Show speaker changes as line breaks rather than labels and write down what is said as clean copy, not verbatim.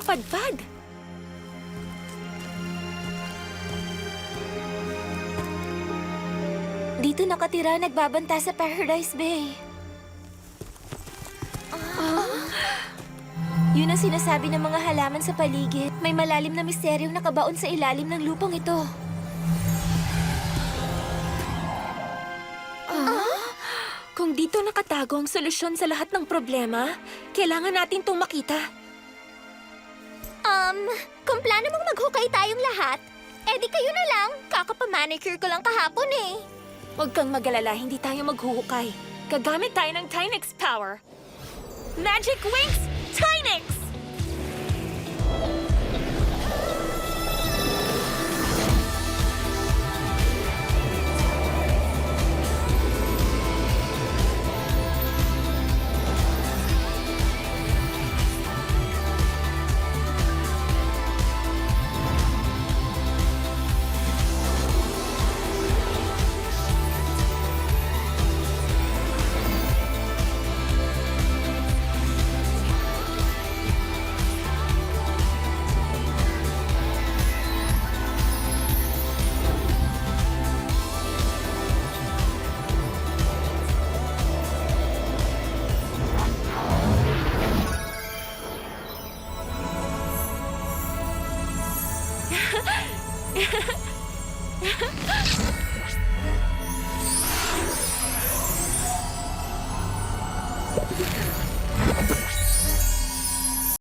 padpad.
Dito nakatira, nagbabanta sa Paradise Bay. Yun ang sinasabi ng mga halaman sa paligid. May malalim na misteryong nakabaon sa ilalim ng lupang ito.
Kung dito nakatago ang solusyon sa lahat ng problema, kailangan natin itong makita.
Kung plano mong maghukay tayong lahat, edi kayo na lang. Kakapamanicure ko lang kahapon eh.
Huwag kang mag-alala, hindi tayo maghuhukay. Gagamit tayo ng Tynex power. Magic Wings Tynex!